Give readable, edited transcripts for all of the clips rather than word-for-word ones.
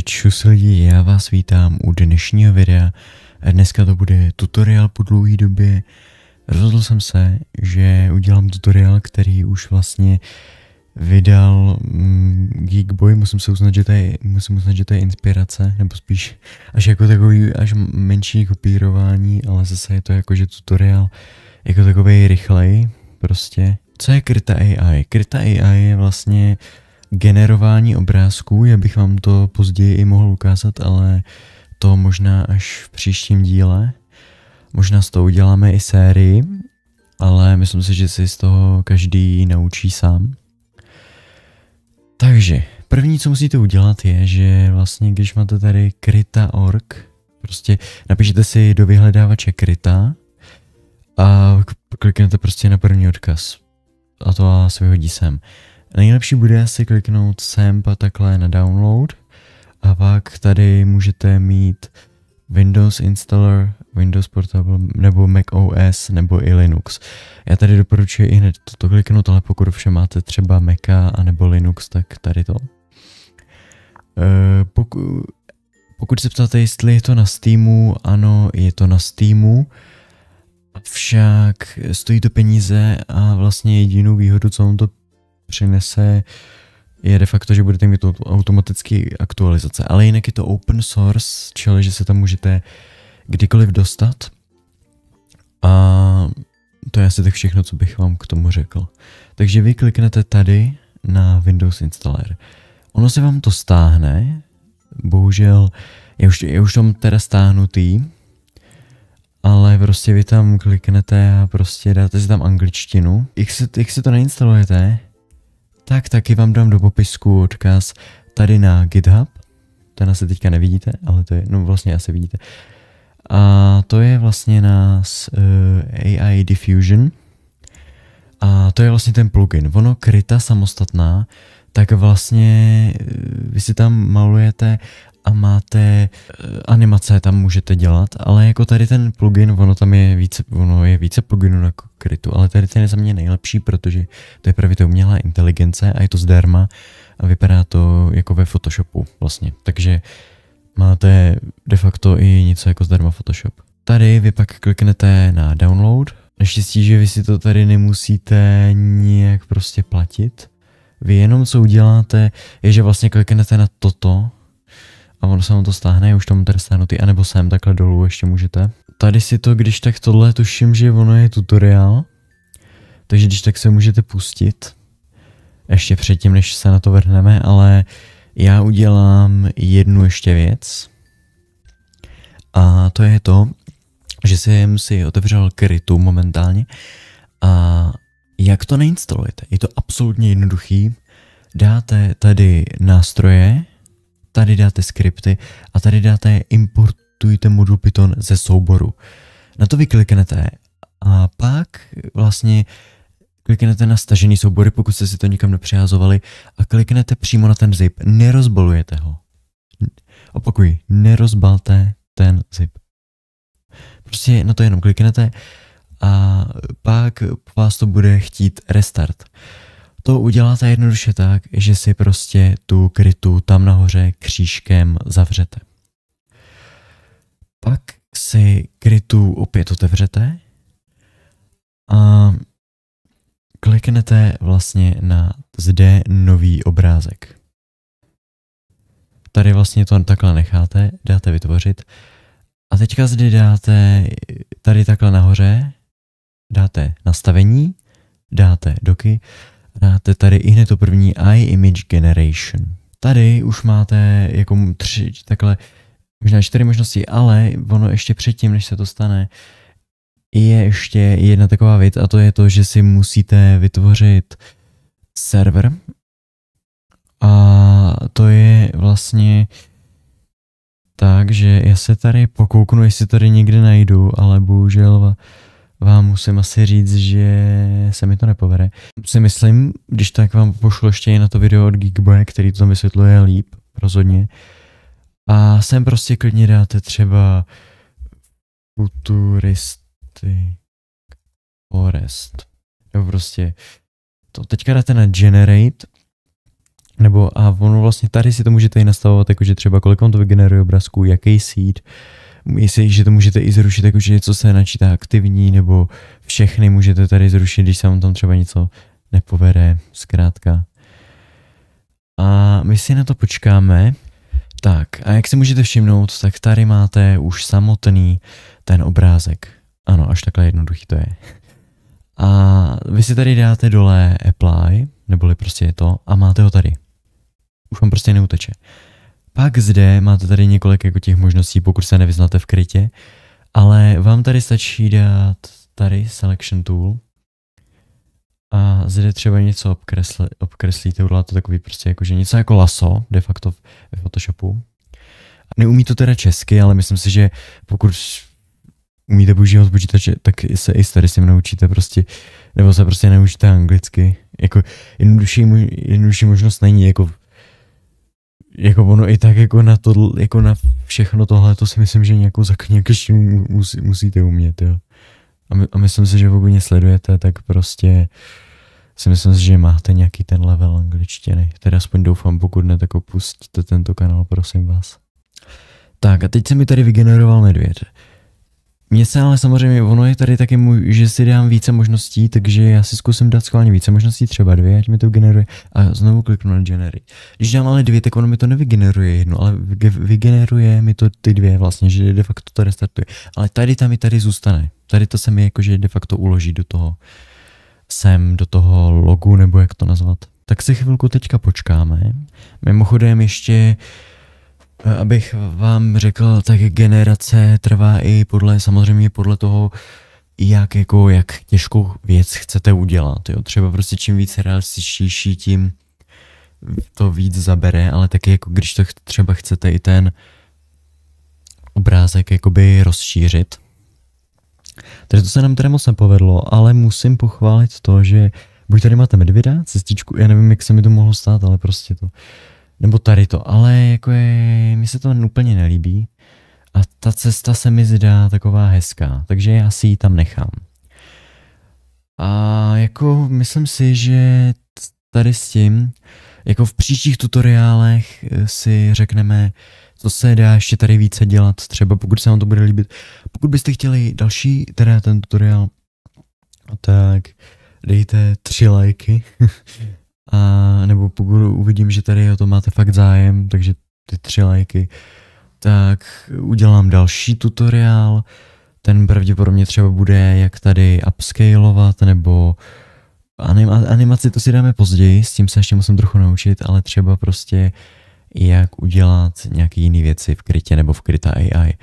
Takže čus lidi, já vás vítám u dnešního videa. Dneska to bude tutoriál po dlouhé době. Rozhodl jsem se, že udělám tutoriál, který už vlastně vydal Geekboy. Musím uznat, že to je inspirace, nebo spíš až jako takový až menší kopírování, ale zase je to jako, že tutoriál jako takovej rychlej, prostě. Co je Krita AI? Krita AI je vlastně generování obrázků, já bych vám to později i mohl ukázat, ale to možná až v příštím díle. Možná z toho uděláme i sérii, ale myslím si, že si z toho každý naučí sám. Takže první, co musíte udělat, je, že vlastně když máte tady Krita.org, prostě napište si do vyhledávače Krita a kliknete prostě na první odkaz a to vás vyhodí sem. Nejlepší bude asi kliknout sem a takhle na download a pak tady můžete mít Windows Installer, Windows Portable nebo Mac OS nebo i Linux. Já tady doporučuji i hned toto kliknout, ale pokud všem máte třeba Maca a nebo Linux, tak tady to. Pokud se ptáte, jestli je to na Steamu, ano, je to na Steamu. Však stojí to peníze a vlastně jedinou výhodu, co on to přinese, je de facto, že budete mít automaticky aktualizace. Ale jinak je to open source, čili že se tam můžete kdykoliv dostat. A to je asi tak všechno, co bych vám k tomu řekl. Takže vy kliknete tady na Windows Installer. Ono se vám to stáhne, bohužel, já už tam teda stáhnutý, ale prostě vy tam kliknete a prostě dáte si tam angličtinu. Jak se to nainstalujete, tak taky vám dám do popisku odkaz tady na GitHub. Ten asi teďka nevidíte, ale to je, no vlastně asi vidíte. A to je vlastně na AI Diffusion. A to je vlastně ten plugin. Ono Krita samostatná, tak vlastně vy si tam malujete a máte animace, tam můžete dělat, ale jako tady ten plugin, ono je více pluginů na Kritu, ale tady ten je za mě nejlepší, protože to je právě to umělá inteligence a je to zdarma a vypadá to jako ve Photoshopu vlastně, takže máte de facto i něco jako zdarma Photoshop. Tady vy pak kliknete na download, naštěstí, že vy si to tady nemusíte nijak prostě platit, vy jenom co uděláte, je, že vlastně kliknete na toto, a ono se vám to stáhne, už tam tady stáhnutý, anebo sem takhle dolů ještě můžete. Tady si to, když tak tohle tuším, že ono je tutoriál, takže když tak se můžete pustit, ještě předtím, než se na to vrhneme, ale já udělám jednu ještě věc. A to je to, že jsem si otevřel Kritu momentálně a jak to nainstalujete? Je to absolutně jednoduchý, dáte tady nástroje, tady dáte skripty a tady dáte importujte modul Python ze souboru. Na to vy kliknete a pak vlastně kliknete na stažený soubory, pokud jste si to nikam nepřiházovali a kliknete přímo na ten zip. Nerozbalujete ho. Opakuji, nerozbalte ten zip. Prostě na to jenom kliknete a pak vás to bude chtít restart. To uděláte jednoduše tak, že si prostě tu Kritu tam nahoře křížkem zavřete. Pak si Kritu opět otevřete a kliknete vlastně na zde nový obrázek. Tady vlastně to takhle necháte, dáte vytvořit a teďka zde dáte tady takhle nahoře, dáte nastavení, dáte doky, dáte tady i hned to první iMage Generation. Tady už máte jako 3, takhle, možná 4 možnosti, ale ono ještě předtím, než se to stane, je ještě jedna taková věc a to je to, že si musíte vytvořit server a to je vlastně tak, že já se tady pokouknu, jestli tady někde najdu, ale bohužel vám musím asi říct, že se mi to nepovede. Si myslím, když tak vám pošlu ještě na to video od Geekboye, který to tam vysvětluje líp, rozhodně. A sem prostě klidně dáte třeba Futuristic Forest. Nebo prostě to teďka dáte na Generate Nebo a ono vlastně tady si to můžete i nastavovat, jakože třeba kolik on to vygeneruje obrázků, jaký seed, jestli, že to můžete i zrušit, jakože něco se načítá aktivní, nebo všechny můžete tady zrušit, když se vám tam třeba něco nepovede, zkrátka. A my si na to počkáme. Tak, a jak si můžete všimnout, tak tady máte už samotný ten obrázek. Ano, až takhle jednoduchý to je. A vy si tady dáte dole apply, neboli prostě je to, a máte ho tady. Už vám prostě neuteče. Pak zde máte tady několik jako těch možností, pokud se nevyznáte v krytě, ale vám tady stačí dát tady selection tool a zde třeba něco obkreslíte, uděláte takový prostě jakože něco jako laso, de facto ve Photoshopu. Neumí to teda česky, ale myslím si, že pokud umíte používat počítače, tak se i tady si naučíte prostě, nebo se prostě naučíte anglicky. Jako jednodušší možnost není, jako ono i tak jako na to, jako na všechno tohle, to si myslím, že nějakou zakněkštinu musíte umět, jo. A myslím si, že pokud mě sledujete, tak prostě si myslím, že máte nějaký ten level angličtiny. Teda aspoň doufám, pokud ne, tak opustíte tento kanál, prosím vás. Tak a teď se mi tady vygeneroval medvěd. Mně se ale samozřejmě, ono je tady taky že si dám více možností, takže já si zkusím dát schválně více možností, třeba 2, ať mi to generuje a znovu kliknu na generate. Když dám ale 2, tak ono mi to nevygeneruje jedno, ale vygeneruje mi to ty 2 vlastně, že de facto to restartuje. Ale tady tam i tady zůstane. Tady to se mi jakože de facto uloží do toho logu, nebo jak to nazvat. Tak si chvilku teďka počkáme. Mimochodem ještě abych vám řekl, tak generace trvá i samozřejmě podle toho, jak těžkou věc chcete udělat. Jo? Třeba prostě čím víc realističtější, tím to víc zabere, ale taky jako když to třeba chcete i ten obrázek jakoby rozšířit. Takže to se nám teda moc nepovedlo, ale musím pochválit to, že buď tady máte medvěda, cestičku, já nevím, jak se mi to mohlo stát, ale prostě to. Nebo tady to, ale jako mi se to úplně nelíbí a ta cesta se mi zdá taková hezká, takže já si ji tam nechám. A jako myslím si, že tady s tím, jako v příštích tutoriálech si řekneme, co se dá ještě tady více dělat, třeba pokud se vám to bude líbit. Pokud byste chtěli další, teda ten tutoriál, tak dejte 3 lajky. A nebo pokud uvidím, že tady o to máte fakt zájem, takže ty 3 lajky, tak udělám další tutoriál. Ten pravděpodobně třeba bude, jak tady upscalovat, nebo animaci to si dáme později, s tím se ještě musím trochu naučit, ale třeba prostě jak udělat nějaké jiné věci v krytě nebo v kryta AI.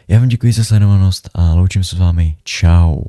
Já vám děkuji za sledovanost a loučím se s vámi. Čau.